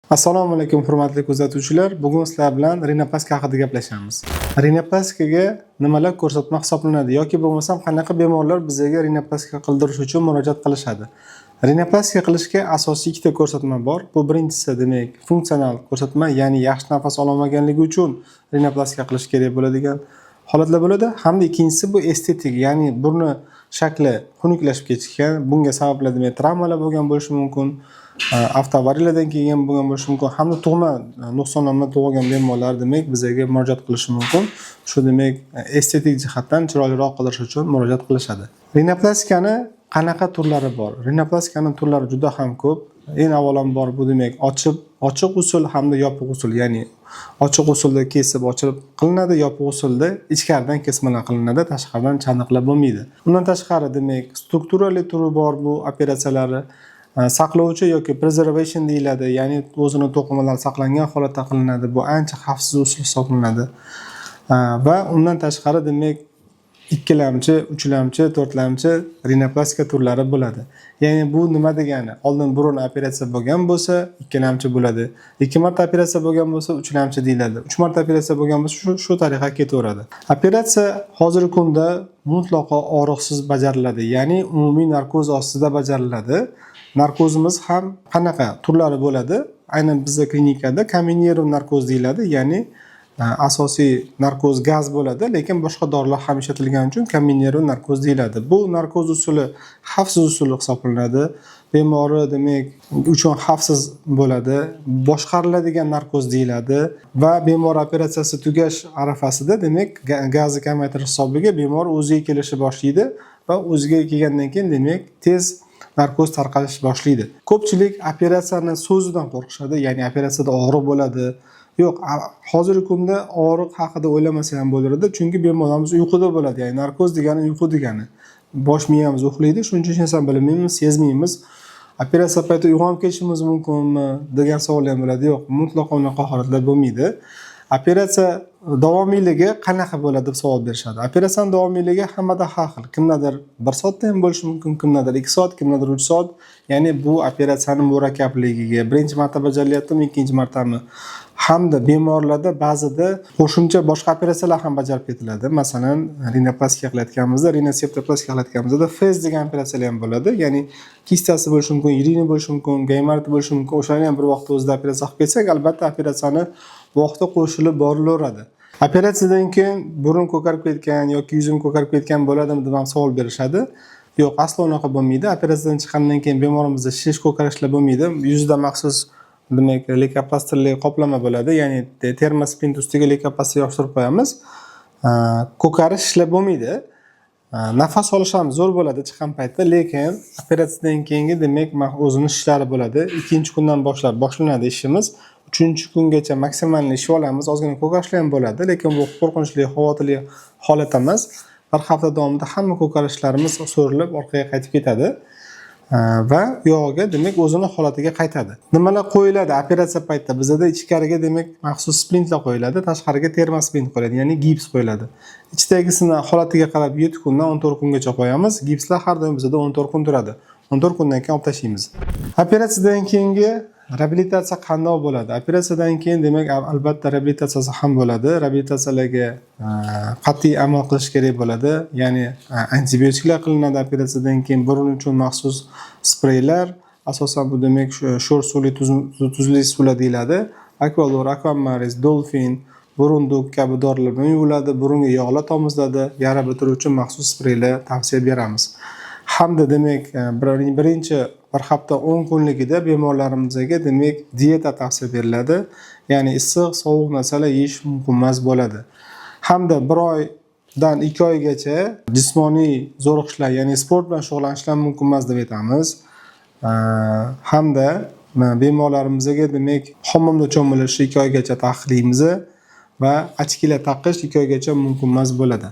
Assalomu alaykum hurmatli kuzatuvchilar. Bugun sizlar bilan rinoplastika haqida gaplashamiz. Rinoplastika nimalar ko'rsatma hisoblanadi yoki bo'lmasam qanaqa bemorlar bizga rinoplastika qildirish uchun murojaat qilishadi. Rinoplastika qilishga asosiy ikkita ko'rsatma bor. Bu birinchisi demak funksional ko'rsatma, ya'ni yaxshi nafas ololmaganligi uchun rinoplastika qilish kerak bo'ladigan holatlar bo'ladi. Hamda ikkinchisi bu estetik, ya'ni burni shakli xunuklashib ketgan, bunga sabablar demak travmalar bo'lgan bo'lishi mumkin. Avtoavariyalardan keyin bo'lgan bo'lishi mumkin hamda tug'ma nuqsonlanma tug'ilgan bemorlar demak bizga murojaat qilishi mumkin. Shu demak estetik jihatdan chiroyliroq qilish uchun murojaat qilishadi. Rinoplastikani qanaqa turlari bor? Rinoplastikani turlari juda ham ko'p. Eng avvalambor bu demak ochiq usul hamda yopiq usul, ya'ni ochiq usulda kesib ochilib qilinadi, yopiq usulda ichkaridan kesmalar qilinadi, tashqaridan chaniqlar bo'lmaydi. Undan tashqari demak strukturali turi bor bu operatsiyalari. Saqlovchi yoki preservation deyiladi, ya'ni o'zini to'qimalar saqlangan holatda qilinadi. Bu ancha xavfsiz usul hisoblanadi. Va undan tashqari demak ikkilamchi, uchlamchi, to'rtlamchi rinoplastika turlari bo'ladi. Ya'ni bu nima degani? Oldin burun operatsiya bo'lgan bo'lsa, ikkilamchi bo'ladi. 2 marta operatsiya bo'lgan bo'lsa, uchlamchi deyiladi. 3 marta operatsiya bo'lgan bo'lsa, shu tariqa ketaveradi. Operatsiya hozirgi kunda mutlaqo og'riqsiz bajariladi, ya'ni umumiy narkoz ostida bajariladi. Narkozimiz ham qanaqa turlari bo'ladi? Aynan bizda klinikada kombinirованный narkoz deyiladi, ya'ni asosiy narkoz gaz bo'ladi, lekin boshqa dorilar ham ishlatilgani uchun kombinirованный narkoz deyiladi. Bu narkoz usuli xavfsiz usul hisoblanadi. Bemori demak uchun xavfsiz bo'ladi. Boshqariladigan narkoz deyiladi va bemor operatsiyasi tugash arafasida demak gazni kamaytirish hisobiga bemor o'ziga kelishni boshlaydi va o'ziga kelgandan keyin demak tez narkoz tarqalish boshlaydi. Ko'pchilik operatsiyani so'zidan qo'rqishadi, ya'ni operatsiyada og'riq bo'ladi. Yo'q, hozirgi kunda og'riq haqida o'ylamasa ham bo'lardi, chunki bemorlarimiz uyquda bo'ladi, ya'ni narkoz degani uyqu degani. Bosh miyamiz uxlaydi, shuning uchun hech narsani bilmaymiz, sezmaymiz. Operatsiya payti uyg'onib ketishimiz mumkinmi degan savol ham bo'ladi. Yo'q, mutlaqo unaqa holatlar bo'lmaydi. Operatsiya davomiyligi qanaqa bo'ladi deb savol berishadi. Operatsiyaning davomiyligi hammada har xil. Kimdadir 1 soatda ham bo'lishi mumkin, kimdadir 2 soat, kimdadir 3 soat. Ya'ni bu operatsiyaning murakkabligiga, birinchi marta bajarilyaptimi, ikkinchi martami? Hamda bemorlarda ba'zida qo'shimcha boshqa operatsiyalar ham bajarib ketiladi. Masalan, rinoplastika qilayotganimizda, rinoseptoplastika qilayotganimizda fez degan operatsiyalar ham bo'ladi. Ya'ni kistasi bo'lishi mumkin, yirini bo'lishi mumkin, gaymarti bo'lishi mumkin. O'shani ham bir vaqtda o'zida operatsiya qilib ketsak, albatta operatsiyani vaqti qo'shilib borilaveradi. Operatsiyadan keyin burun ko'karib ketgan yoki yuzim ko'karib ketgan bo'ladimi deb ham savol berishadi. Yo'q, aslo unaqa bo'lmaydi. Operatsiyadan chiqqandan keyin bemorimizda shish ko'karishlar bo'lmaydi. Yuzda maxsus demak leykoplastrli qoplama bo'ladi, ya'ni termosplint ustiga leykoplastr yopishtirib qo'yamiz. Ko'karishlar bo'lmaydi. Nafas olish ham zo'r bo'ladi chiqqan paytda, lekin operatsiyadan keyingi demak o'zini ishlari bo'ladi. 2-kundan boshlab boshlanadi ishimiz. 3-kungacha maksimal ish olamiz. Ozgina ko'karishlar ham bo'ladi, lekin bu qo'rqinchli, xavotirli holat emas. Bir hafta davomida hamma ko'karishlarimiz so'rilib orqaga qaytib ketadi va yog'iga demak o'zini holatiga qaytadi. Nimalar qo'yiladi operatsiya paytida? Bizda ichkariga demak maxsus splintlar qo'yiladi, tashqariga termosplint qo'yiladi, ya'ni gips qo'yiladi. Ichdagisini holatiga qarab 7 kundan 14 kungacha qo'yamiz. Gipslar har doim bizda 14 kun turadi. 14 kundan keyin olib tashlaymiz. Operatsiyadan keyingi reabilitatsiya qanday bo'ladi? Operatsiyadan keyin demak albatta reabilitatsiyasi ham bo'ladi. Reabilitatsiyalarga qat'iy amal qilish kerak bo'ladi. Ya'ni antibiotiklar qilinadi operatsiyadan keyin, burun uchun maxsus spreylar, asosan bu demak sho'r suvli tuzli suvlar deyiladi. Aqualor, Aquamaris, Dolphin, burunduk kabi dorilar bilan yuviladi, burunga yog'lar tomizladi, yara bitiruvchi maxsus spreylar tavsiya beramiz. Hamda demak birinchi bir hafta 10 kunligida bemorlarimizga demak dieta tavsiya beriladi. Ya'ni issiq, sovuq narsalar yeyish mumkin emas bo'ladi. Hamda 1 oydan 2 oygacha jismoniy zo'riqishlar, ya'ni sport bilan shug'ullanishlar mumkin emas deb aytamiz. Hamda bemorlarimizga demak hammomda cho'milish 2 oygacha taqiqlaymiz va ochkilar taqish 2 oygacha mumkin emas bo'ladi.